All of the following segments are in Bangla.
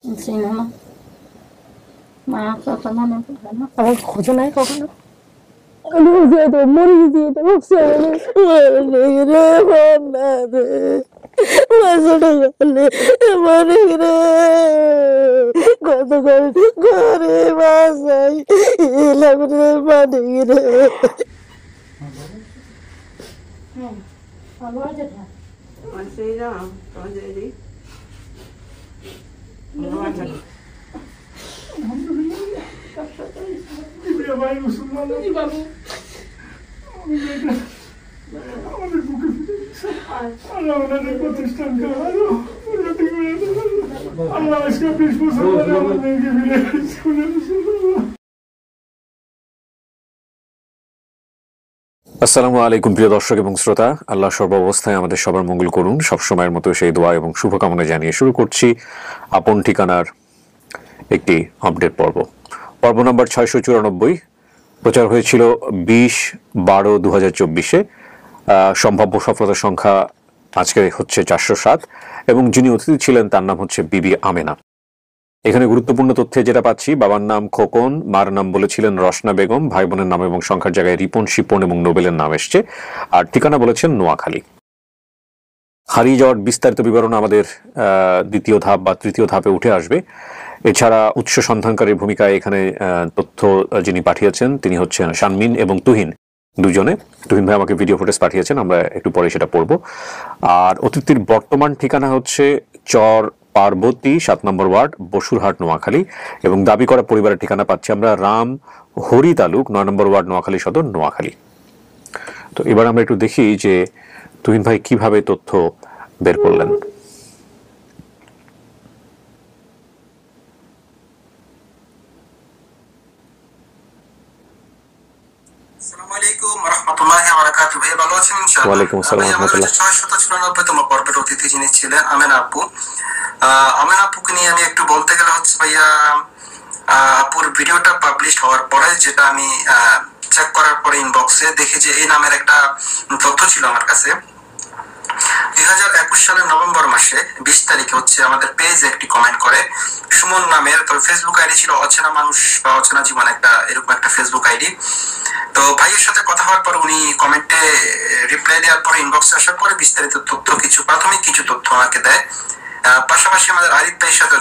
সিনেমা মা কথা মনে পড়ে না, আমার খোঁজে নাই কখনো। মরে গেছি, এটা ভাবছি গতকাল ঘরে বাসাই এলাম রে মানে রে। আসসালামু আলাইকুম প্রিয় দর্শক এবং শ্রোতা, আল্লাহ সর্বাবস্থায় আমাদের সবার মঙ্গল করুন। সবসময়ের মতো সেই দোয়া এবং শুভকামনা জানিয়ে শুরু করছি আপন ঠিকানার একটি আপডেট পর্ব। পর্ব নম্বর 694 প্রচার হয়েছিল 20/12/2024-এ। সম্ভাব্য সফলতার সংখ্যা আজকে হচ্ছে 407 এবং যিনি অতিথি ছিলেন তার নাম হচ্ছে বিবি আমেনা। এখানে গুরুত্বপূর্ণ তথ্যে যেটা পাচ্ছি, বাবার নাম খোকন, মার নাম বলেছিলেন রসনা বেগম, ভাই বোনের নাম এবং সংখ্যার জায়গায় রিপন, শিপন এবং নোবেলের নাম এসছে, আর ঠিকানা বলেছেন নোয়াখালী। হারিয়ে যাওয়ার বিস্তারিত বিবরণ আমাদের দ্বিতীয় ধাপ বা তৃতীয় ধাপে উঠে আসবে। এছাড়া উৎস সন্ধানকারীর ভূমিকায় এখানে তথ্য যিনি পাঠিয়েছেন তিনি হচ্ছেন শানমিন এবং তুহিন, দুজনে। তুহিন ভাই আমাকে ভিডিও ফুটেজ পাঠিয়েছেন, আমরা একটু পরে সেটা পড়ব। আর অতিথির বর্তমান ঠিকানা হচ্ছে চর পার্বতী, 7 নম্বর ওয়ার্ড, বসুরহাট, নোয়াখালী। এবং দাবি করা পরিবারের ঠিকানা পাচ্ছি আমরা রাম হরি তালুক, 9 নম্বর ওয়ার্ড, নোয়াখালী সদর, নোয়াখালী। তো এবার আমরা একটু দেখি যে তুহিন ভাই কিভাবে তথ্য বের করলেন। ওয়ালাইকুম আসসালাম রাহমাতুল্লাহ। 694তম পর্বের অতিথি যিনি ছিলেন আমেনা আপু। আমেনা আপুকে নিয়ে আমি একটু বলতে গেলে হচ্ছে ভাইয়া, আপুর ভিডিওটা পাবলিশ হওয়ার পরে যেটা আমি চেক করার পরে ইনবক্সে দেখি যে এই নামের একটা তথ্য ছিল আমার কাছে। 2021 সালের নভেম্বর মাসে 20 তারিখে হচ্ছে আমাদের পেজে একটি কমেন্ট করে সুমন নামের, তবে ফেসবুক আইডি ছিল অচেনা মানুষ বা অচেনা জীবন, একটা এরকম একটা ফেসবুক আইডি। তো ভাইয়ের সাথে কথা হওয়ার পর উনি কমেন্টে রিপ্লাই দেওয়ার পরে ইনবক্সে আসার পরে বিস্তারিত তথ্য, কিছু প্রাথমিক কিছু তথ্য আমাকে দেয়। পাশাপাশি আমাদের আরিফ ভাইয়ের সাথে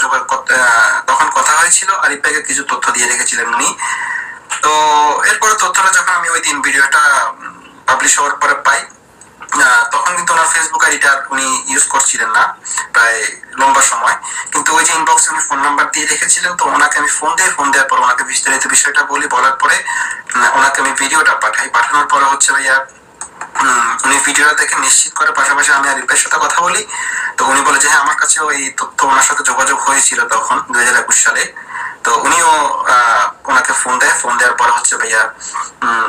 তখন কথা হয়েছিল, আরিফ ভাইকে কিছু তথ্য দিয়ে রেখেছিলেন উনি। তো এরপরে তথ্যটা যখন আমি ওই দিন ভিডিওটা পাবলিশ হওয়ার পরে পাই, তখন কিন্তু ওনার ফেসবুক আইডিটা উনি ইউজ করছিলেন না প্রায় লম্বা সময়। কিন্তু ওই যে ইনবক্সে উনি ফোন নাম্বার দিয়ে রেখেছিলেন, তো ওনাকে আমি ফোন দেওয়ার পর ওনাকে বিস্তারিত বিষয়টা বলার পরে ওনাকে আমি ভিডিওটা পাঠানোর পরে হচ্ছে ভাইয়া উনি ভিডিওটা দেখে নিশ্চিত করে, পাশাপাশি আমি আরিফ ভাইয়ের সাথে কথা বলি। তো উনি বলে যে হ্যাঁ, আমার কাছেও এই তথ্য, ওনার সাথে যোগাযোগ হয়েছিল তখন 2021 সালে। তো উনিও ওনাকে ফোন দেওয়ার পর হচ্ছে ভাইয়া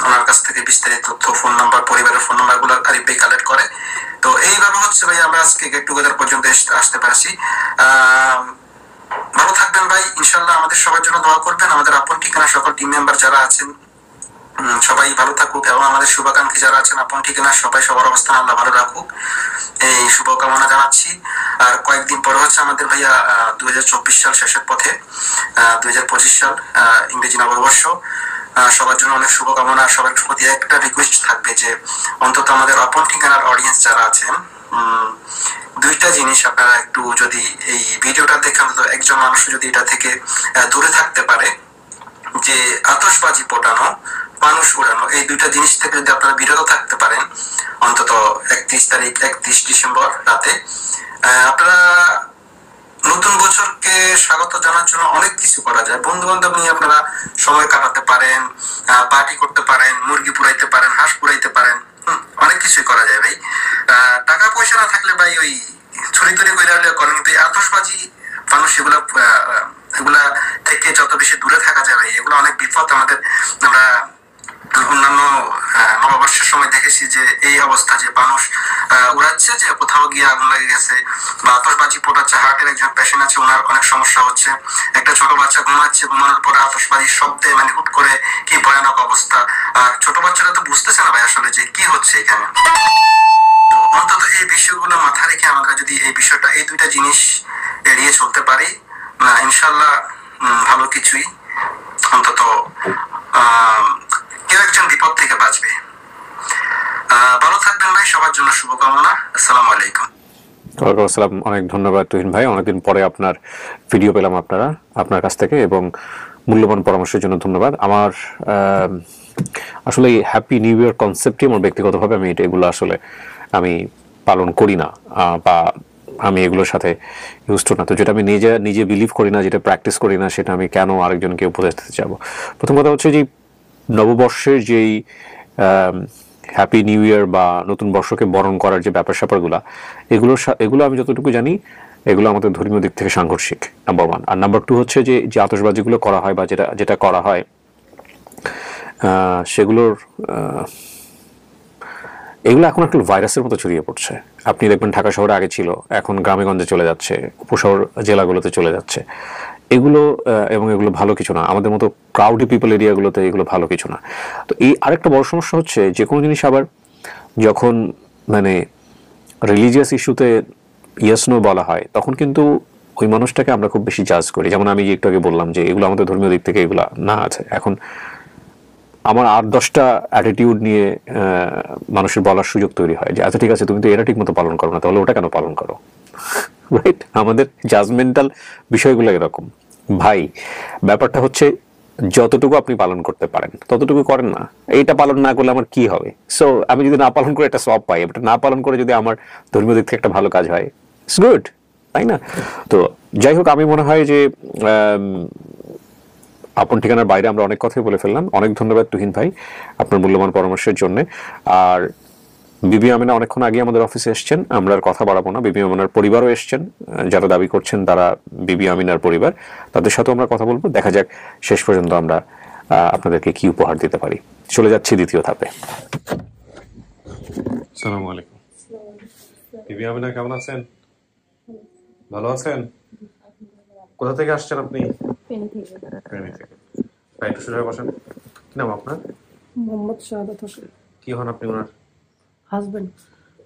ওনার কাছ থেকে বিস্তারিত তথ্য, ফোন নাম্বার, পরিবারের ফোন নাম্বার গুলো আরিফ ভাই কালেক্ট করে। তো এইভাবে হচ্ছে ভাইয়া আমরা আজকে গেট টুগেদার পর্যন্ত আসতে পারছি। ভালো থাকবেন ভাই, ইনশাল্লাহ আমাদের সবার জন্য দোয়া করবেন। আমাদের আপন ঠিকানা সকল টিম মেম্বার যারা আছেন সবাই ভালো থাকুক, এবং আমাদের শুভাকাঙ্ক্ষী যারা আছেন আপন ঠিকানা সবাই, সবার অবস্থান আল্লাহ ভালো রাখুক, এই শুভকামনা জানাচ্ছি। আর কয়েকদিন পরে হচ্ছে আমাদের ভাইয়া 2024 সাল শেষের পথে, 2025 সাল ইংরেজি নববর্ষ। সবার জন্য অনেক শুভকামনা। সবার প্রতি একটা রিকোয়েস্ট থাকবে যে অন্তত আমাদের আপন ঠিকানার অডিয়েন্স যারা আছেন, দুইটা জিনিস আপনারা একটু যদি এই ভিডিওটা দেখেন, তো একজন মানুষ যদি এটা থেকে দূরে থাকতে পারে, যে আতশবাজি পোটানো, মানুষ উড়ানো, এই দুইটা জিনিস থেকে যদি আপনারা বিরত থাকতে পারেন অন্তত 31 ডিসেম্বর রাতে, আপনারা নতুন বছরকে স্বাগত জানার জন্য অনেক কিছু করা যায়। বন্ধু বান্ধব নিয়ে আপনারা সময় কাটাতে পারেন, পার্টি করতে পারেন, মুরগি পুরাইতে পারেন, হাঁস পুরাইতে পারেন, অনেক কিছুই করা যায় ভাই। টাকা পয়সা না থাকলে ভাই ওই ছুরি তুরি করে করেন, কিন্তু আতশবাজি মানুষ এগুলা থেকে যত বেশি দূরে থাকা যায় ভাই, এগুলো অনেক বিপদ আমাদের। আমরা অন্যান্য নববর্ষের সময় দেখেছি যে এই অবস্থা, যে মানুষ উড়াচ্ছে, যে কোথাও গিয়ে আগুন লেগে গেছে বা আতশবাজি পোটাচ্ছে। হার্টের একজন পেশেন্ট আছে, ওনার অনেক সমস্যা হচ্ছে। একটা ছোট বাচ্চা ঘুমাচ্ছে, ঘুমানোর পরে আতশবাজির শব্দে মানে হুট করে কি ভয়ানক অবস্থা। আর ছোট বাচ্চারা তো বুঝতেছে না ভাই আসলে যে কি হচ্ছে এখানে। তো অন্তত এই বিষয়গুলো মাথায় রেখে আমরা যদি এই বিষয়টা, এই দুইটা জিনিস এড়িয়ে চলতে পারি, ইনশাল্লাহ ভালো কিছুই, অন্তত কেউ একজন বিপদ থেকে বাঁচবে। ভালো থাকবেন ভাই, সবার জন্য শুভকামনা। আসসালামু আলাইকুম। ওয়ালাইকুম আসসালাম। অনেক ধন্যবাদ তুহিন ভাই, অনেকদিন পরে আপনার ভিডিও পেলাম আপনার কাছ থেকে, এবং মূল্যবান পরামর্শের জন্য ধন্যবাদ। আমার আসলে এই হ্যাপি নিউ ইয়ার কনসেপ্টই আমার ব্যক্তিগতভাবে আমি এগুলো আসলে আমি পালন করি না, বা আমি এগুলোর সাথে ইউজ টু না। তো যেটা আমি নিজে বিলিভ করি না, যেটা প্র্যাকটিস করি না, সেটা আমি কেন আরেকজনকে উপদেশ দিতে যাবো? প্রথম কথা হচ্ছে যে নববর্ষের যেই হ্যাপি নিউ ইয়ার বা নতুন বর্ষকে বরণ করার যে ব্যাপার স্যাপারগুলো, এগুলো আমি যতটুকু জানি এগুলো আমাদের ধর্মীয় দিক থেকে সাংঘর্ষিক, নাম্বার ওয়ান। আর নাম্বার টু হচ্ছে যে আতশবাজিগুলো করা হয় বা যেটা করা হয় সেগুলোর এগুলো এখন একটু ভাইরাসের মতো ছড়িয়ে পড়ছে। আপনি দেখবেন ঢাকা শহরে আগে ছিল, এখন গ্রামে গঞ্জে চলে যাচ্ছে, উপশহর জেলাগুলোতে চলে যাচ্ছে এগুলো, এবং এগুলো ভালো কিছু না। আমাদের মতো ক্রাউডি পিপল এরিয়াগুলোতে এগুলো ভালো কিছু না। তো এই আরেকটা বড় সমস্যা হচ্ছে যে কোনো জিনিস আবার যখন মানে রিলিজিয়াস ইস্যুতে ইয়েস নো বলা হয়, তখন কিন্তু ওই মানুষটাকে আমরা খুব বেশি জাজ করি। যেমন আমি একটু আগে বললাম যে এগুলো আমাদের ধর্মীয় দিক থেকে এগুলো না আছে। এখন আমার 8-10টা অ্যাটিটিউড নিয়ে মানুষের বলার সুযোগ তৈরি হয় যে আচ্ছা ঠিক আছে, তুমি তো এটা ঠিক মতো পালন করো না, তাহলে ওটা কেন পালন করো? রাইট? আমাদের জাজমেন্টাল বিষয়গুলো এরকম। ভাই, ব্যাপারটা হচ্ছে যতটুকু আপনি পালন করতে পারেন ততটুকু করেন না। এইটা পালন না করলে আমার কি হবে? সো আমি যদি না পালন করে একটা সওয়াব পাই, এটা না পালন করে যদি আমার ধর্মীয় দিক থেকে একটা ভালো কাজ হয়, ইটস গুড, তাই না? তো যাই হোক, আমি মনে হয় যে আপন ঠিকানার বাইরে আমরা অনেক কথাই বলে ফেললাম। অনেক ধন্যবাদ তুহিন ভাই আপনার মূল্যবান পরামর্শের জন্য। আর বিবি আমিনা অনেকক্ষণ আগে আমাদের অফিসে এসছেন, আমরা আর কথা বাড়াবো না। বিবি আমিনার পরিবারও এসছেন, যারা দাবি করছেন তারা বিবি আমিনার পরিবার, তাদের সাথেও আমরা কথা বলবো। দেখা যাক শেষ পর্যন্ত আমরা আপনাদেরকে কি উপহার দিতে পারি। চলে যাচ্ছি দ্বিতীয় ধাপে। আসসালামু আলাইকুম। বিবি আমিনা কেমন আছেন? ভালো আছেন? কোথা থেকে আসছেন আপনি? ফেনী থেকে। একটু সোজা বসেন। কি নাম আপনার? মোহাম্মদ শাহাদাত হোসেন। কি হন আপনি ওনার? হাজবেন্ড।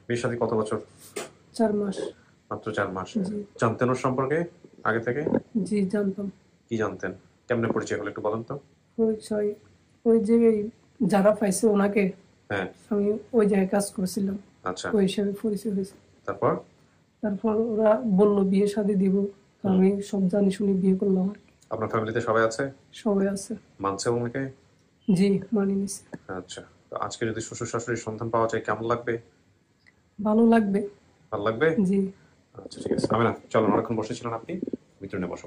বিয়ের সাথে কত বছর? 4 মাস। মাত্র 4 মাস। জানতেন ওর সম্পর্কে আগে থেকে? জি জানতাম। কি জানতেন? কেমনে পরিচয় হলো একটু বলেন তো। পরিচয় ওই যে যারা পাইছে ওনাকে, হ্যাঁ, আমি ওই জায়গায় কাজ করছিলাম, আচ্ছা, ওই হিসাবে পরিচয় হয়েছে। তারপর ওরা বললো বিয়ে শাদী দিব, আমি সব জানি শুনি বিয়ে করলাম আর কি। আপনার ফ্যামিলিতে সবাই আছে? সবাই আছে। মানছে ওনাকে? জি মানি নিছে। আচ্ছা, তো আজকে যদি শ্বশুর শাশুড়ির সন্ধান পাওয়া যায় কেমন লাগবে? ভালো লাগবে। ভালো লাগবে? জি। আচ্ছা ঠিক আছে। আমি না, চলুন, অনেকক্ষণ বসেছিলেন আপনি, ভিতরে নিয়ে বসো।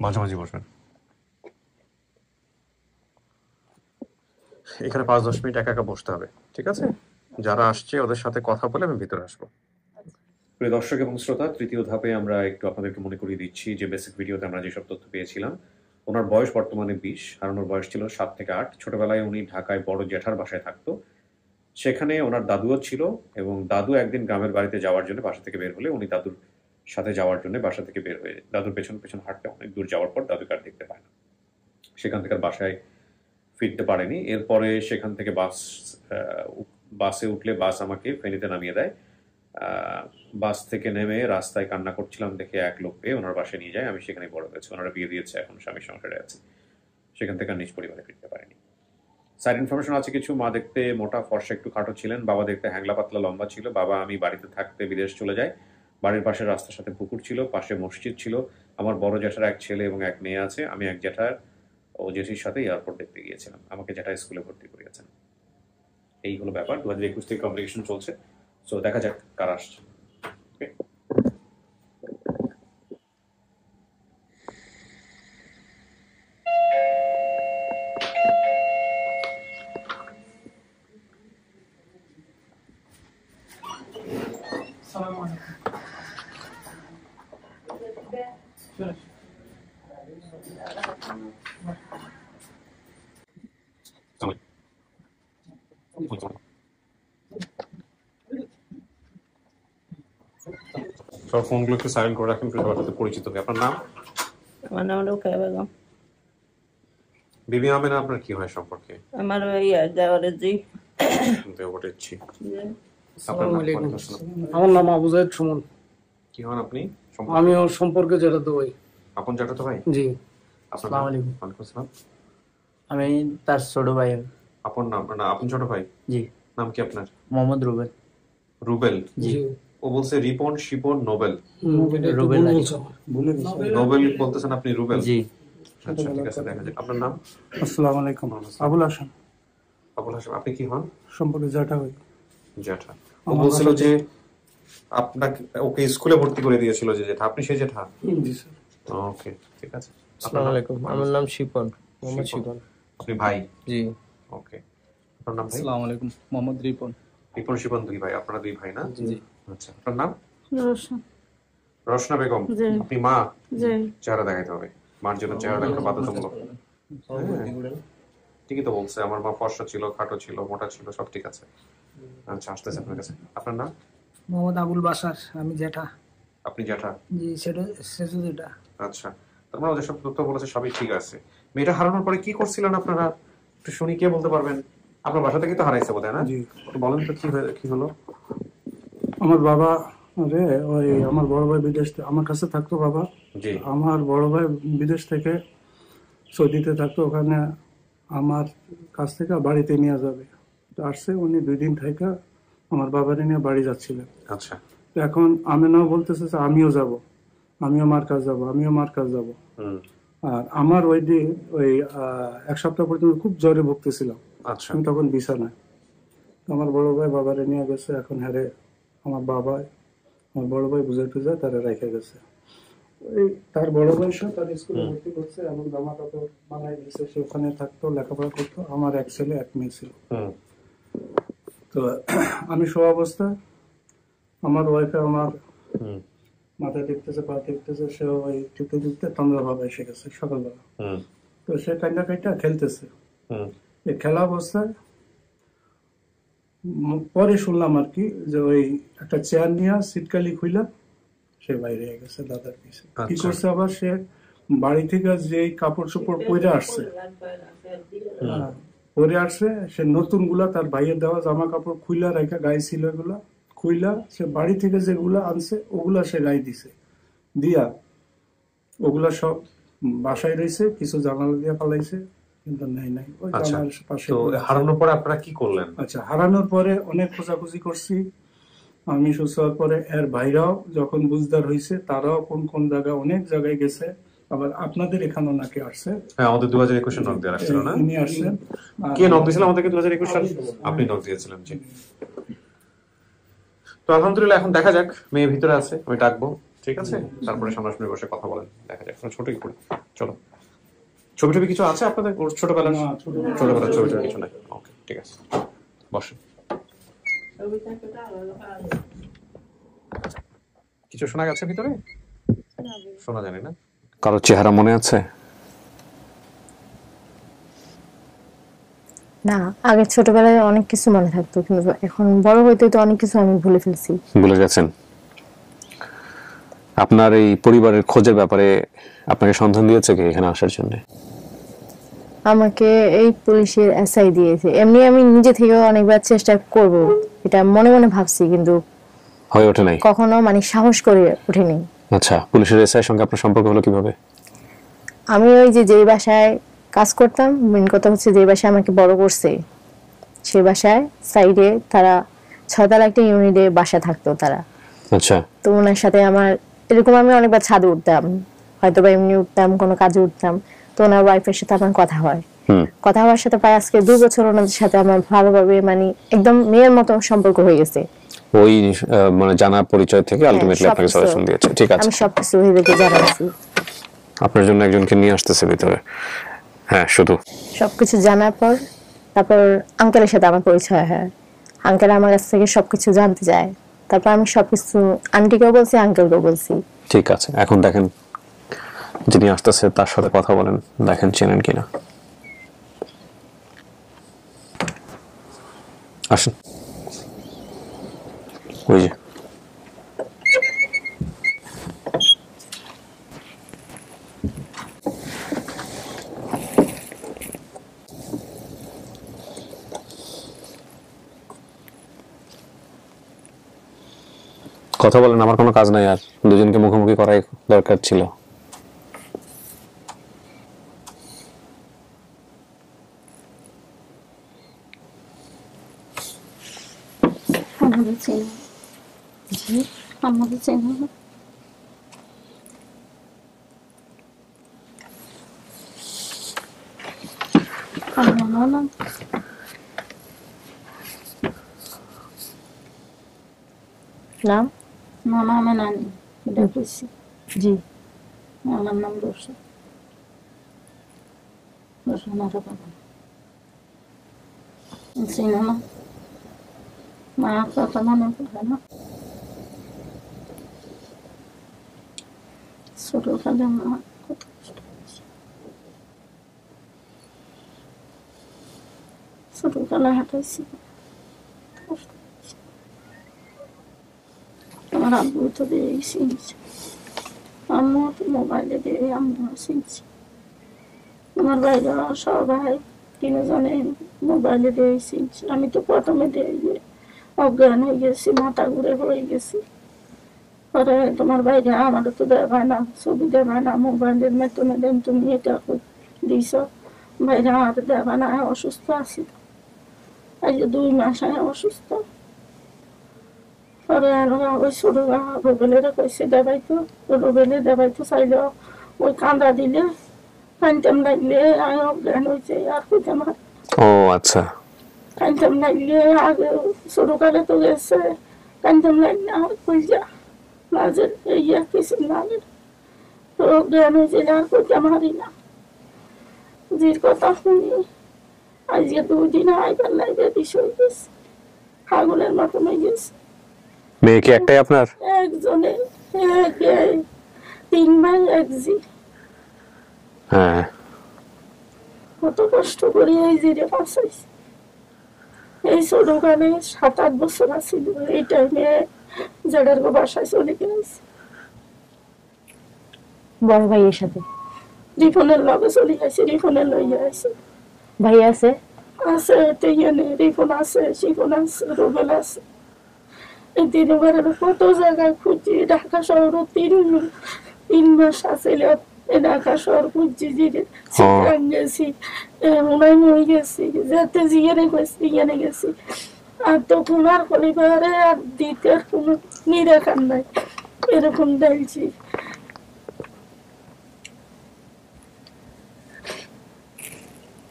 মাঝামাঝি বসবেন। এখানে 5-10 মিনিট একা একা বসতে হবে, ঠিক আছে? যারা আসছে ওদের সাথে কথা বলে আমি ভিতরে আসবো। প্রিয় দর্শক এবং শ্রোতা, তৃতীয় ধাপে আমরা একটু আপনাদেরকে মনে করিয়ে দিচ্ছি যে বেসিক ভিডিওতে আমরা যেসব তথ্য পেয়েছিলাম। ওনার বয়স বর্তমানে 20, আর ওনার বয়স ছিল 7 থেকে 8। ছোটবেলায় উনি ঢাকায় বড় জেঠার বাসায় থাকতো, সেখানে ওনার দাদুও ছিল, এবং দাদু একদিন গ্রামের বাড়িতে যাওয়ার জন্য বাসা থেকে বের হলে উনি দাদুর সাথে যাওয়ার জন্য বাসা থেকে বের হয়ে দাদুর পেছন পেছন হাঁটতে অনেক দূর যাওয়ার পর দাদুকে আর দেখতে পায় না। সেখান থেকে বাসায় ফিরতে পারেনি। এরপরে সেখান থেকে বাসে উঠলে বাস আমাকে ফেনীতে নামিয়ে দেয়। বাস থেকে নেমে রাস্তায় কান্না করছিলাম দেখে এক লোক পেয়ে ওনার বাসায় নিয়ে যায়। আমি সেখানে বড় হয়েছি। ওনারা বিয়ে দিয়েছে, এখন স্বামীর সংসারে আছে। সেখান থেকে নিজ পরিবারে ফিরতে পারেনি। সাইড ইনফরমেশন আছে কিছু। মা দেখতে মোটা ফর্সা একটু খাটো ছিলেন, বাবা দেখতে হ্যাংলা পাতলা লম্বা ছিল। বাবা আমি বাড়িতে থাকতে বিদেশ চলে যায়। বাড়ির পাশে রাস্তার সাথে পুকুর ছিল, পাশে মসজিদ ছিল। আমার বড় জ্যাঠার এক ছেলে এবং এক মেয়ে আছে। আমি এক জ্যাঠার ও জেঠির সাথে এয়ারপোর্ট দেখতে গিয়েছিলাম। আমাকে জ্যাঠা স্কুলে ভর্তি করিয়েছেন। এই হলো ব্যাপার। 2021 থেকে কমিউনিকেশন চলছে। সো দেখা যাক কারা আসছে। ওকে, আসসালামু আলাইকুম। সব ফোনগুলো একটু সাইলেন্ট করে রাখেন, সবার সাথে পরিচিত হবে। আপনার নাম? আমার নাম রোকেয়া বেগম। বিবি আমিনা আপনার কি হয় সম্পর্কে? আমার ওই দেওয়ারের জি শুনতে পাচ্ছি। আসসালামু আলাইকুম। আমার নাম আবু জায়েদ সুমন। কি হন আপনি? আমি ওর সম্পর্কে যেটা তো ভাই। আপন জ্যাঠাতো ভাই? জি। আসসালামু আলাইকুম। ওয়ালাইকুম আসসালাম। আমি তার ছোট ভাই। আপন নাম না আপন ছোট ভাই? জি। নাম কি আপনার? মোহাম্মদ রুবেল। রুবেল? জি। ও বলছে রিপন, শিপন, নোবেল। রুবেল নোবেল বলতেছেন আপনি, রুবেল? জি। আচ্ছা ঠিক আছে, দেখা যাক। আপনার নাম? আসসালামু আলাইকুম। আবুল হাসান। আবুল হাসান। আপনি কি হন? সম্পর্কে জ্যাঠা হই। জ্যাঠা। ও বলছিল যে আপনাকে ওকে স্কুলে ভর্তি করে দিয়েছিল যে জেঠা, আপনি সেই জেঠা? জি স্যার। ওকে ঠিক আছে। আসসালামু আলাইকুম। আমার নাম শিপন, মোহাম্মদ শিপন। আপনি ভাই? জি। ওকে। আপনার নাম ভাই? আসসালামু আলাইকুম, মোহাম্মদ রিপন। রিপন শিপন দুই ভাই, আপনারা দুই ভাই না? জি। আচ্ছা, আপনার নাম? রোশন। রশনা বেগম। জি। আপনি মা? জি। চেহারা দেখাইতে হবে, মার জন্য চেহারা দেখা বাধ্যতামূলক। ঠিকই তো বলছে, আমার মা ফর্সা ছিল, খাটো ছিল, মোটা ছিল, সব ঠিক আছে। আচ্ছা, আসতেছে আপনার কাছে। আপনার নাম? মোহাম্মদ আবুল বাসার, আমি জ্যাঠা। আপনি জ্যাঠা? জি, সেটা সেজু যেটা। আচ্ছা, তার মানে যেসব তথ্য বলেছে সবই ঠিক আছে। মেয়েটা হারানোর পরে কি করছিলেন আপনারা একটু শুনি, কে বলতে পারবেন? আপনার বাসা থেকে তো হারাইছে বোধহয়, না? জি। বলেন তো কি হলো? আমার বাবা রে, ওই আমার বড় ভাই বিদেশ আমার কাছে থাকতো বাবা। জি। আমার বড় ভাই বিদেশ থেকে সৌদিতে থাকতো, ওখানে আমার কাছ থেকে বাড়িতে নিয়ে যাবে তো আসছে। উনি 2 দিন থেকে আমার বাবারে নিয়ে বাড়ি যাচ্ছিলেন। আচ্ছা। তো এখন আমেনাও বলতেছে যে আমিও যাব, আমিও মার কাছে যাব, আমিও মার কাছে যাব। আর আমার ওই দিন ওই 1 সপ্তাহ পর্যন্ত খুব জ্বরে ভুগতেছিলাম। আচ্ছা। আমি তখন বিছানায়। আমার বড় ভাই বাবারে নিয়ে গেছে। এখন হ্যারে আমার বড় ভাই বুঝাই টুজায় তারা রেখে গেছে। ওই তার বড় ভাই তার স্কুলে ভর্তি করছে এবং জামা কাপড় বানাই দিয়েছে, সে ওখানে থাকতো, লেখাপড়া করতো। আমার 1 ছেলে 1 মেয়ে ছিল। তো আমি শো অবস্থায় আমার ওয়াইফে আমার মাথা টিপতেছে, পা টিপতেছে, সে ওই টিপতে টিপতে তন্দ্রা ভাব এসে গেছে সকালবেলা। তো সে কান্না কাইটা খেলতেছে। এই খেলা অবস্থায় পরে শুনলাম আর কি যে ওই একটা চেয়ার নিয়ে সিটকালি খুইলা সে বাইরে গেছে দাদার পিছে। কি করছে আবার, সে বাড়ি থেকে যে কাপড় চোপড় পরে আসছে সে নতুন গুলা তার ভাইয়ের দেওয়া জামা কাপড় খুইলা রেখা গায়ে ছিল, এগুলা খুইলা সে বাড়ি থেকে যেগুলা আনছে ওগুলা সে গায়ে দিছে, দিয়া ওগুলা সব বাসায় রয়েছে, কিছু জানালা দিয়ে পালাইছে, কিন্তু নাই। ওই জানালার পাশে। হারানোর পরে আপনারা কি করলেন? আচ্ছা, হারানোর পরে অনেক খোঁজাখুঁজি করছি আমি। সুস্থ হওয়ার পরে এর ভাইরাও যখন বুঝদার হয়েছে, তারাও কোন কোন জায়গায় অনেক জায়গায় গেছে। আবার আপনাদের এখানেও নাকি আসছে। হ্যাঁ, আমাদের 2021 নক দিয়ে আসছিল না? উনি আসছেন। কে নক দিয়েছিল আমাদেরকে 2021 সালে? আপনি নক দিয়েছিলেন। জি। তো আলহামদুলিল্লাহ, এখন দেখা যাক, মেয়ে ভিতরে আছে, আমি ডাকবো, ঠিক আছে? তারপরে সামনাসামনি বসে কথা বলেন, দেখা যাক। ছোটই পড়ি, চলো। ছবি টবি কিছু আছে আপনাদের ছোটবেলার? ছোটবেলার ছবি টবি কিছু নাই? ওকে, ঠিক আছে, বসেন। কিছু শোনা গেছে ভিতরে? শোনা জানি না। কারো চেহারা মনে আছে? না, আগে ছোটবেলায় অনেক কিছু মনে থাকতো, কিন্তু এখন বড় হইতে তো অনেক কিছু আমি ভুলে ফেলছি। ভুলে গেছেন? আপনার এই পরিবারের খোঁজের ব্যাপারে আপনাকে সন্ধান দিয়েছে কে এখানে আসার জন্য? আমাকে এই পুলিশের এসআই দিয়েছে। এমনি আমি নিজে থেকেও অনেকবার চেষ্টা করব, এটা মনে মনে ভাবছি, কিন্তু হয়ে ওঠে নাই কখনো, মানে সাহস করে ওঠেনি। আচ্ছা, পুলিশের এসআই সঙ্গে আপনার সম্পর্ক হলো কিভাবে? আমি ওই যে বাসায় কাজ করতাম, মেন কথা হচ্ছে যে বাসায় আমাকে বড় করছে, সেই বাসায় সাইডে তারা 6 তলা একটা ইউনিটে বাসা থাকতো তারা। আচ্ছা। তো ওনার সাথে আমার এরকম, আমি অনেকবার ছাদে উঠতাম, হয়তো বা এমনি উঠতাম, কোনো কাজে উঠতাম, তো ওনার ওয়াইফের সাথে আমার কথা হয়। কথা হওয়ার সাথে প্রায় আজকে 2 বছর ওনাদের সাথে আমার ভালোভাবে, মানে একদম মেয়ের মতো সম্পর্ক হয়ে গেছে। ওই মানে জানা পরিচয় থেকে আলটিমেটলি আপনাকে সাজেশন দিয়েছে, ঠিক আছে? আমি সবকিছু ওইদিকে জানাইছি। আপনার জন্য একজনকে নিয়ে আসতেছে ভিতরে। হ্যাঁ, শুধু সবকিছু জানার পর তারপর আঙ্কেলের সাথে আমার পরিচয় হয়। আঙ্কেল আমার কাছ থেকে সবকিছু জানতে চায়, তারপর আমি সবকিছু আন্টিকেও বলছি, আঙ্কেলকেও বলছি। ঠিক আছে, এখন দেখেন যিনি আসতেছে তার সাথে কথা বলেন, দেখেন চেনেন কিনা। আসেন। ওই যে কথা বলেন, আমার কোনো কাজ নাই, আর দুজনকে মুখোমুখি করাই দরকার ছিল। আমাদের চেনা আমাদের চেনা আমার নাম নাম? মামা আমার নানি এটা কইছি। জি। আমার নাম রোশন রোশন আর বাবা চেনা না, মা কথা মনে পড়ে না। ছোটকালে মা কত কষ্ট করেছে, ছোটকালে হাঁটাইছি, কষ্ট করেছি। আমার আব্বু তো দিয়ে চিনছে, আম্মু তো মোবাইলে দিয়ে আম্মু চিনছে। আমার বাইরে সবাই তিনজনে মোবাইলে দিয়ে চিনছে। আমি তো প্রথমে দিয়ে অজ্ঞান হয়ে গেছি, মাথা ঘুরে হয়ে গেছি। পরে তোমার বাইরে আমারও তো দেখায় না, ছবি দেখায় না, মোবাইলের মাধ্যমে দেন তুমি এটা দিছ, বাইরে আমার দেখায় না। অসুস্থ আছি, এই যে 2 মাস অসুস্থ। পরে ওই ছোট রুবেলেরা কইছে দেখাইতো, রুবেলে দেখাইতো চাইল, ওই কান্দা দিলে কানতাম লাগলে আমি অজ্ঞান হয়েছে। আর কইতাম ও আচ্ছা, কানতাম লাগলে আগে ছোটকালে তো গেছে, কানতাম লাগলে আমার কই যা মাঝে ইয়া কিছু লাগে তো অজ্ঞান হয়েছে। আর কইতাম হারি না, জির কথা শুনি আজকে 2 দিন আইবার লাগে বিষয় গেছে, পাগলের মতন হয়ে গেছে। মেয়ে কি একটাই আপনার? একজনে 3 ভাই 1 জি। হ্যাঁ, কত কষ্ট করি এই জিরে বাঁচাইছি। এই ছোটকালে 7-8 বছর আছিল, এই টাইমে জেডার বাসায় চলে গেছে, বড় ভাইয়ের সাথে। রিফনের লগে চলে গেছে, রিফনের লইয়া আছে। ভাই আছে? আছে তেইনে, রিফন আছে, শিফন আছে, রুবেল আছে। এই 3 বারের কত জায়গায় খুঁজি, ঢাকা শহর 3 মাস আছিল। ঢাকা শহর খুঁজছি, চিটাং গেছি, হুনাই মই গেছি, যেতে জিয়ানে গেছি, জিয়ানে গেছি। আর তখন আর পরিবারে আর দিতে আর কোনো নিরাকার নাই, এরকম দেখছি।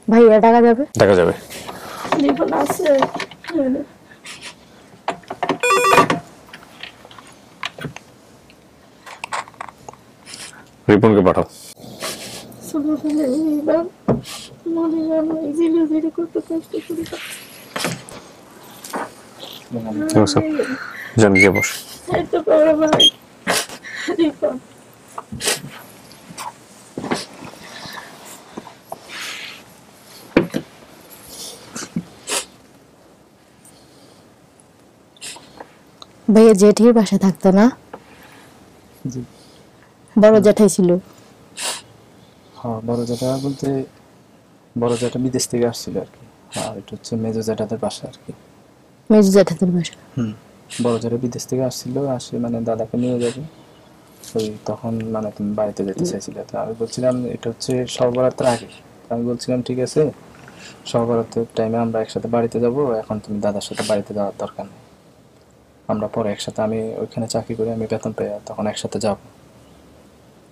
ভাইয়া টাকা যাবে? দেখা যাবে। রিফন আছে, রিপনকে পাঠাও। ছোটবেলায় এইবার মনে জানো জিরে জিরে কত কষ্ট করি। জান গিয়ে বস। এই তো বড় ভাই রিফন। ভাইয়া জেঠির বাসা থাকতো না? জি। বড় জ্যাঠাই ছিল? হ্যাঁ, বড় জ্যাঠা বলতে বড় জ্যাঠা বিদেশ থেকে আসছিল আর কি। আর এটা হচ্ছে মেজো জ্যাঠাদের বাসা আর কি। মেজো জ্যাঠাদের বাসা? বড় জ্যাঠা বিদেশ থেকে আসছিল, আসে মানে দাদাকে নিয়ে যাবে, ওই তখন মানে তুমি বাড়িতে যেতে চাইছিলে। তো আমি বলছিলাম এটা হচ্ছে সর্বরাত্রের আগে, আমি বলছিলাম ঠিক আছে সর্বরাত্রের টাইমে আমরা একসাথে বাড়িতে যাব, এখন তুমি দাদার সাথে বাড়িতে যাওয়ার দরকার নেই, আমরা পরে একসাথে, আমি ওইখানে চাকরি করি, আমি বেতন পেয়ে তখন একসাথে যাব।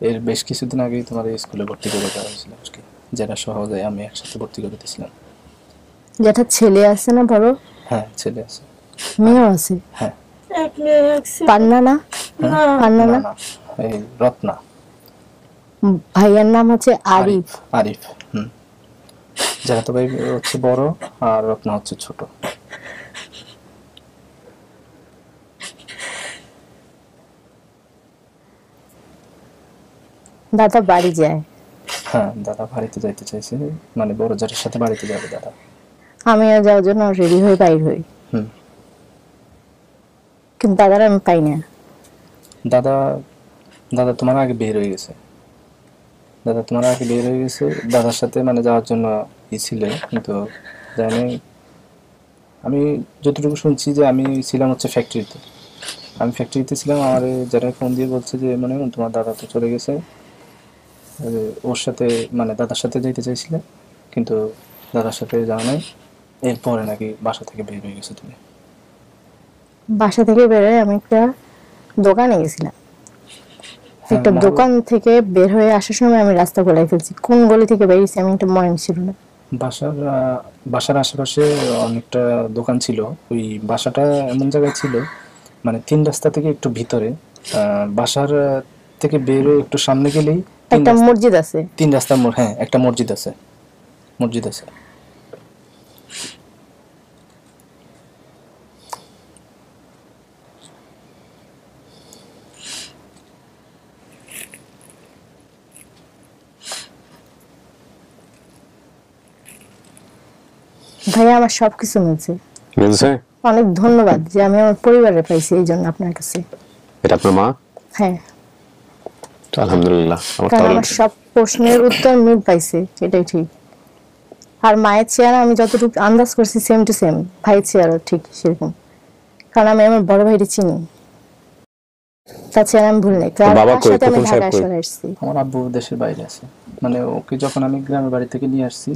এর বেশ কিছুদিন আগেই তোমার এই স্কুলে ভর্তি করে দেওয়া হয়েছিল আর কি, যেটা সহজে আমি একসাথে ভর্তি করে দিয়েছিলাম। জ্যাঠার ছেলে আছে না বড়? হ্যাঁ, ছেলে আছে। মেয়েও আছে? হ্যাঁ। এক মেয়ে এক ছেলে। পান্না না? পান্না না, এই রত্না। ভাইয়ার নাম হচ্ছে আরিফ। আরিফ। যারা তো ভাই হচ্ছে বড়, আর রত্না হচ্ছে ছোট। দাদা বাড়ি যায়? হ্যাঁ, দাদা বাড়িতে যাইতে চাইছে, মানে বড় জ্যাঠার সাথে বাড়িতে যাবে দাদা। আমিও যাওয়ার জন্য রেডি হয়ে বাইর হই, কিন্তু দাদার আমি পাই না। দাদা দাদা তোমার আগে বের হয়ে গেছে, দাদা তোমার আগে বের হয়ে গেছে, দাদার সাথে মানে যাওয়ার জন্য ছিল, কিন্তু জানি আমি যতটুকু শুনছি যে আমি ছিলাম হচ্ছে ফ্যাক্টরিতে, আমি ফ্যাক্টরিতে ছিলাম, আমার যারা ফোন দিয়ে বলছে যে মানে তোমার দাদা তো চলে গেছে, ওর সাথে মানে দাদার সাথে যেতে চাইছিলে কিন্তু দাদার সাথে যাওয়া নাই, এরপরে নাকি বাসা থেকে বের হয়ে গেছে তুমি। বাসা থেকে বের হয়ে আমি একটা দোকানে গেছিলাম, একটা দোকান থেকে বের হয়ে আসার সময় আমি রাস্তা গোলাই ফেলছি, কোন গলি থেকে বেরিয়েছি আমি একটা মনে ছিল না। বাসার আশেপাশে অনেকটা দোকান ছিল, ওই বাসাটা এমন জায়গায় ছিল মানে 3 রাস্তা থেকে একটু ভিতরে, বাসার থেকে বের হয়ে একটু সামনে গেলেই একটা মসজিদ আছে, 3 রাস্তার মোড়, হ্যাঁ একটা মসজিদ আছে। ভাইয়া আমার সবকিছু মিলছে। অনেক ধন্যবাদ যে আমি আমার পরিবারে পাইছি, এই জন্য আপনার কাছে। এটা আপনার মা? হ্যাঁ আলহামদুলিল্লাহ, আমার সব প্রশ্নের উত্তর মিল পাইছে, এটাই ঠিক। আর মায়ের চেহারা আমি যতটুকু আন্দাজ করছি সেম টু সেম, ভাইয়ের চেহারা ঠিক সেরকম, কারণ আমি আমার বড় ভাইকে চিনি, তার চেহারা আমি ভুল নেই। আমার আব্বু দেশের বাইরে আছে, মানে ওকে যখন আমি গ্রামের বাড়ি থেকে নিয়ে আসছি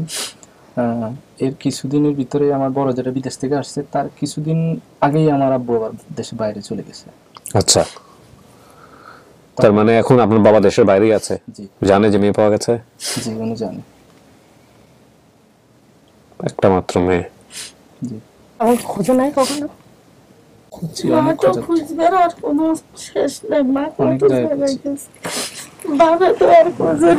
এর কিছুদিনের ভিতরে আমার বড় যেটা বিদেশ থেকে আসছে তার কিছুদিন আগেই আমার আব্বু আবার দেশের বাইরে চলে গেছে। আচ্ছা, তার মানে এখন আপনার বাবা দেশের বাইরেই আছে? জানে যে মেয়ে পাওয়া গেছে? জি উনি জানে। একটা মাত্র মেয়ে। জি। আমার খোঁজ নাই কখনো? খুঁজবার আর কোনো শেষ নেই, মা বাবা তো আর খোঁজে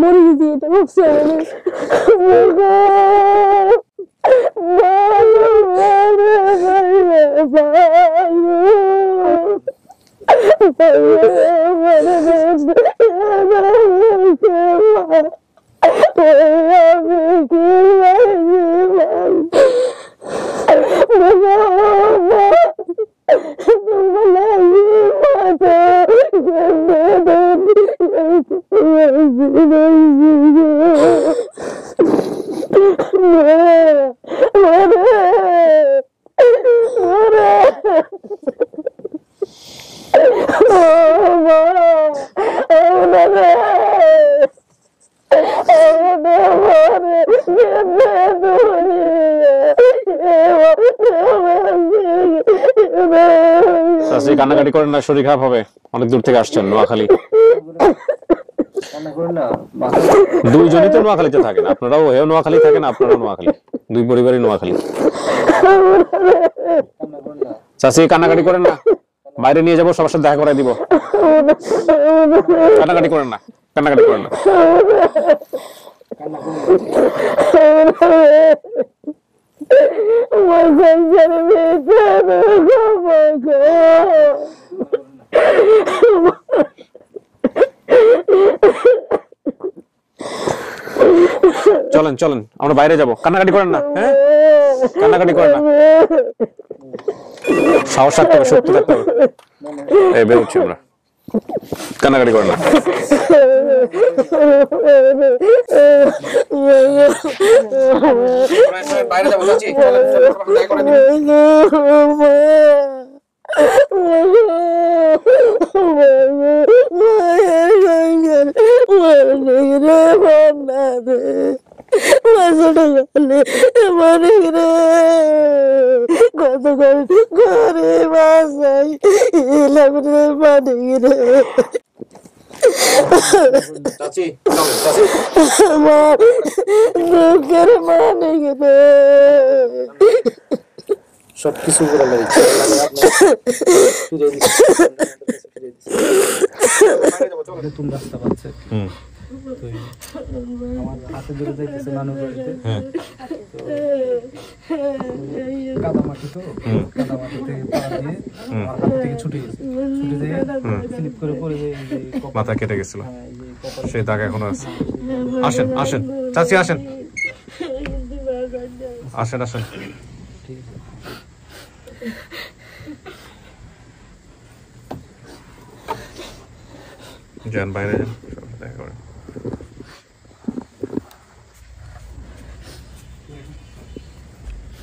মরে গেছি, কান্নাকাটি করেন না, শরীর খারাপ হবে, অনেক দূর থেকে আসছেন নোয়াখালী। দুইজনই তো নোয়াখালীতে থাকেন, আপনারাও হেও নোয়াখালী থাকেন, আপনারাও নোয়াখালী, দুই পরিবারই নোয়াখালী। চাচি কান্নাকাটি করেন না, বাইরে নিয়ে যাবো, সবার সাথে দেখা করে দিব। কান্নাকাটি করেন না, কান্নাকাটি করেন না। চলেন চলেন আমরা বাইরে যাবো, কান্নাকাটি করেন না, হ্যাঁ কান্নাকাটি করেন না, সাহস থাকতে হবে, শক্তি থাকতে হবে। এই বেরোচ্ছি আমরা, কান্নাকাটি করেন না। বাইরে যাবো, সবকিছু নতুন রাস্তা পাচ্ছে, আমার হাতে ধরে যাইতেছে নানুর বাড়িতে, কাদামাটি তো কাদামাটি থেকে পা দিয়ে আমার হাত থেকে ছুটে গেছে, ছুটে যেয়ে স্লিপ করে পড়ে মাথা কেটে গেছিল। সে দাগ এখনো আছে। আসেন আসেন চাচি, আসেন আসেন আসেন। যান বাইরে যান, দেখা করেন।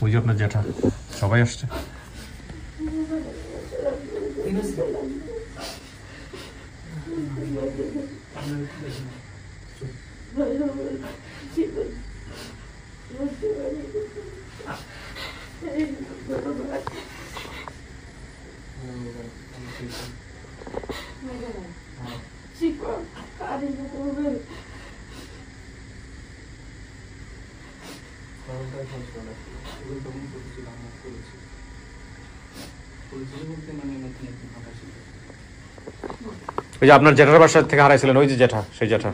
ওই যে আপনার জ্যাঠা, সবাই আসছে। ওই যে আপনার জ্যাঠার বাসা থেকে হারাইছিলেন, ওই যে জ্যাঠা, সেই জ্যাঠা।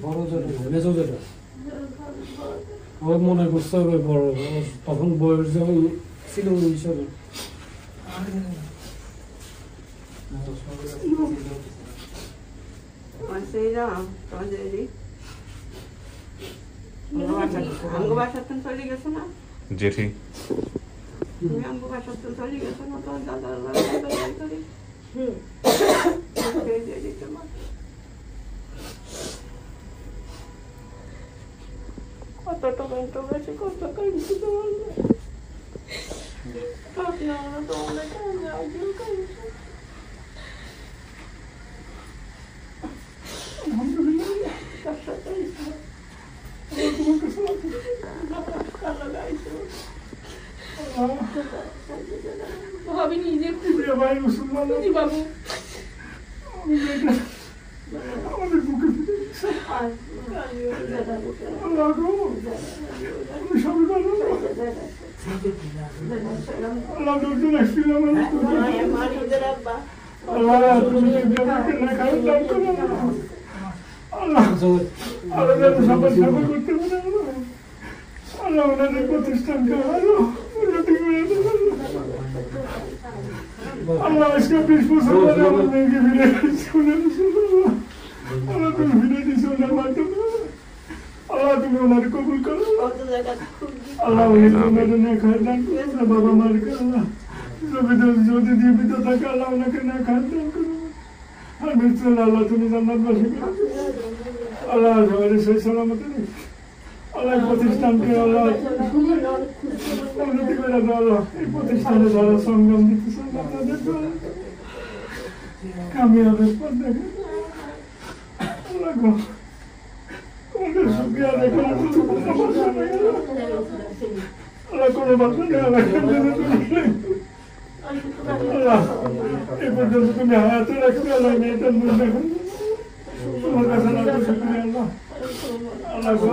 বড় যেটা মেজো যেটা আমার মনে করছে ওই বড়, তখন বয়স যখন ছিল ওই হিসাবে। জেঠি কত টমেটো গাছে কত কাঁদছি তোমার, আপনারা তো অনেক কাঁদছি কাঁদছি। আলহামদুলিল্লাহ তার সাথে ভাবি নিজে ভাই মুসলমান বাবু আমাদের বুকে প্রতিষ্ঠানকে আল্লাহ আজকে 20 বছর পরে আমার মেয়েকে ফিরে স্কুলে আল্লাহ তুমি ফিরে দিছো ওনার মাধ্যমে। আল্লাহ তুমি ওনার কবুল করো। আল্লাহ উনি খায় দান করো, বাবা মারকে আল্লাহ যদি জীবিত থাকে আল্লাহ ওনাকে না খায় দান করো। আর মৃত্যু আল্লাহ তুমি জান্নাতবাসী করো। আল্লাহ সবাই সেই সালামত আল্লাহ প্রতিষ্ঠানকে আল্লাহ উন্নতি করে দাও। আল্লাহ এই প্রতিষ্ঠানে যারা সংগ্রাম দিতেছেন আপনাদের কামিয়াবের পর দেখে আল্লাহ গো তোমাদের শুকরিয়া দেখে আল্লাহ কোনো বাসা নেই আল্লাহ এই পর্যন্ত তুমি হায়াতে রাখবে আল্লাহ মেয়েটার মুখ দেখুন তোমার কাছে না শুকরিয়া আল্লাহ। আল্লাহ গো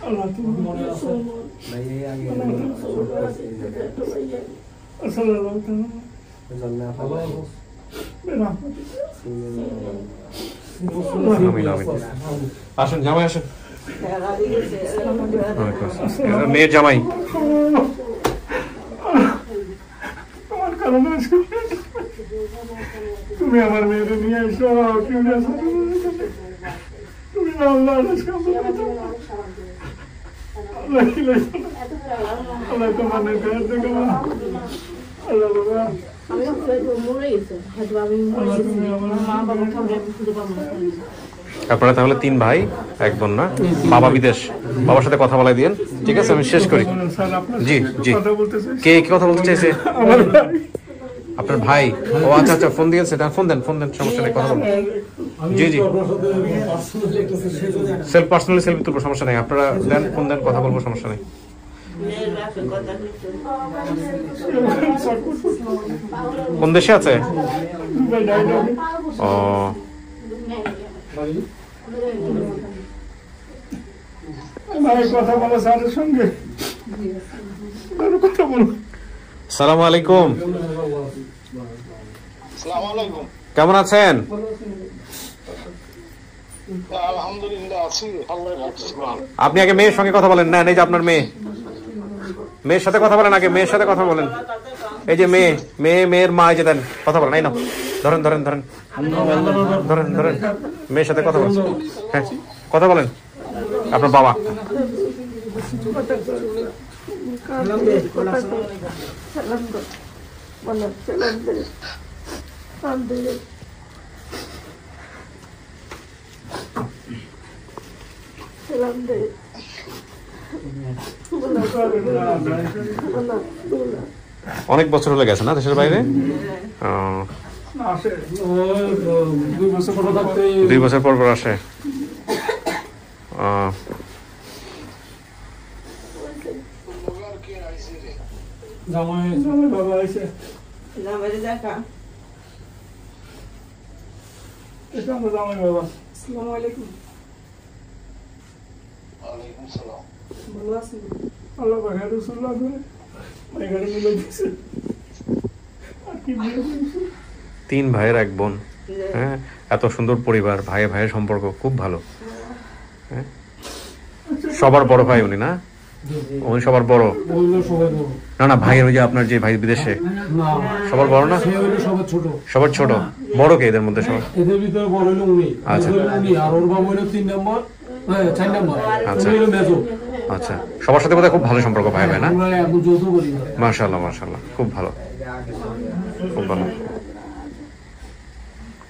আল্লাহ তুমি মনে আসো আসসালামু আলাইকুম। আসেন জামাই, আসেন। মেয়ের জামাই আমার কারণে তুমি আমার মেয়েকে নিয়ে এসো, তুমি না আল্লাহ আল্লাহ তোমার আল্লাহ বাবা আপনারা তাহলে 3 ভাই 1 বোন না? বাবা বিদেশ, বাবার সাথে কথা বলাই দিন, ঠিক আছে? আমি শেষ করি। জি জি, কে কি কথা বলতে চাইছে? আপনার ভাই? ও আচ্ছা আচ্ছা, ফোন দিয়েছে, ফোন দেন সমস্যা নেই, কথা বলুন। জি জি, সেলফ পার্সোনালি সেলফি তুলবো, সমস্যা নেই। আপনারা দেন, ফোন দেন, কথা বলবো, সমস্যা নেই। কোন দেশে আছে? ও কথা বলো স্যারের সঙ্গে, কথা বলো। আসসালামু আলাইকুম। কেমন আছেন? আপনি আগে মেয়ের সঙ্গে কথা বলেন। না, এই যে আপনার মেয়ের সাথে কথা বলেন, আগে মেয়ের সাথে কথা বলেন। এই যে মেয়ে মেয়ে মেয়ের মা, এই যে দেন কথা বলেন, এই নাও ধরেন ধরেন ধরেন ধরেন ধরেন, মেয়ের সাথে কথা বলছেন, হ্যাঁ কথা বলেন। আপনার বাবা অনেক বছর হলে গেছে না দেশের বাইরে? 2 বছর পর পর আসে। বাবা আছে এটা আমার জামাই বাবা। আসসালামু আলাইকুম। ওয়ালাইকুম সালাম। ভালো আছেন? আল্লাহ পাকের রাসূলুল্লাহ করে এখানে মিলে দিয়েছে। আর কি বলবো? 3 ভাইয়ের 1 বোন, হ্যাঁ এত সুন্দর পরিবার, ভাইয়ে ভাইয়ের সম্পর্ক খুব ভালো। হ্যাঁ সবার বড় ভাই উনি না? উনি সবার বড়? না না ভাইয়ের ওই যে আপনার যে ভাই বিদেশে সবার বড় না? সবার ছোট। বড় কে এদের মধ্যে? সবার এদের ভিতরে বড় হলো উনি। আচ্ছা উনি আর ওর বাবা হলো 3 নম্বর, 4 নম্বর। আচ্ছা উনি হলো মেজো। আচ্ছা সবার সাথে বোধহয় খুব ভালো সম্পর্ক ভাই ভাই না? মাশাআল্লাহ মাশাআল্লাহ, খুব ভালো খুব ভালো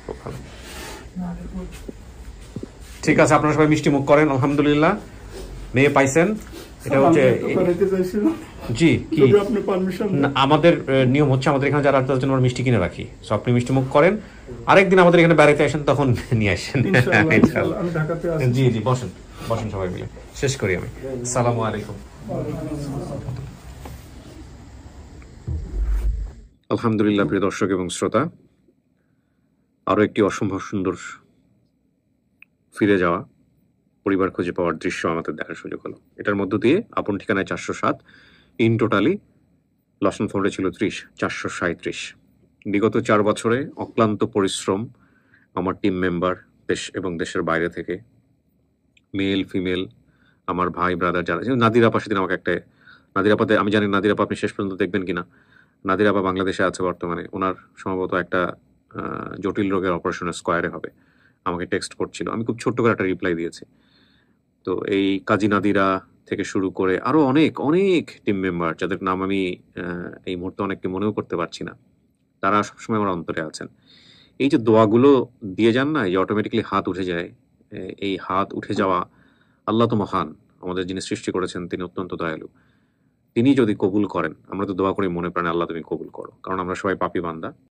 খুব ভালো। ঠিক আছে, আপনারা সবাই মিষ্টি মুখ করেন। আলহামদুলিল্লাহ মেয়ে পাইছেন। এটা হচ্ছে জি কি আমাদের নিয়ম হচ্ছে, আমাদের এখানে যারা তাদের জন্য মিষ্টি কিনে রাখি। সো আপনি মিষ্টি মুখ করেন, আরেকদিন আমাদের এখানে বেড়াইতে আসেন, তখন নিয়ে আসেন। জি জি বসেন বসেন সবাই মিলে শেষ করি আমি। আসসালামু আলাইকুম। আলহামদুলিল্লাহ প্রিয় দর্শক এবং শ্রোতা, আরো একটি অসম্ভব সুন্দর ফিরে যাওয়া, পরিবার খুঁজে পাওয়ার দৃশ্য আমাদের দেখার সুযোগ হলো। এটার মধ্য দিয়ে আপন ঠিকানায় 407, ইন টোটালি লস অ্যান্ড ফাউন্ডে ছিল 30, 437। বিগত 4 বছরে অক্লান্ত পরিশ্রম আমার টিম মেম্বার দেশ এবং দেশের বাইরে থেকে, মেল ফিমেল, আমার ভাই ব্রাদার যারা, নাদির আপা সেদিন আমাকে একটা, নাদির আপাতে আমি জানি নাদির আপা আপনি শেষ পর্যন্ত দেখবেন কিনা। নাদির আপা বাংলাদেশে আছে বর্তমানে, ওনার সম্ভবত একটা জটিল রোগের অপারেশনের স্কোয়ারে হবে, আমাকে টেক্সট করছিল, আমি খুব ছোট্ট করে একটা রিপ্লাই দিয়েছি। তো এই কাজী নাদিরা থেকে শুরু করে আরো অনেক অনেক টিম মেম্বার যাদের নাম আমি এই মুহূর্তে অনেককে মনেও করতে পারছি না, তারা সবসময় আমার অন্তরে আছেন। এই যে দোয়াগুলো দিয়ে যান না, এই অটোমেটিক্যালি হাত উঠে যায়। এই হাত উঠে যাওয়া, আল্লাহ তো মহান, আমাদের যিনি সৃষ্টি করেছেন তিনি অত্যন্ত দয়ালু, তিনি যদি কবুল করেন, আমরা তো দোয়া করি মনে প্রাণে আল্লাহ তুমি কবুল করো, কারণ আমরা সবাই পাপী বান্দা।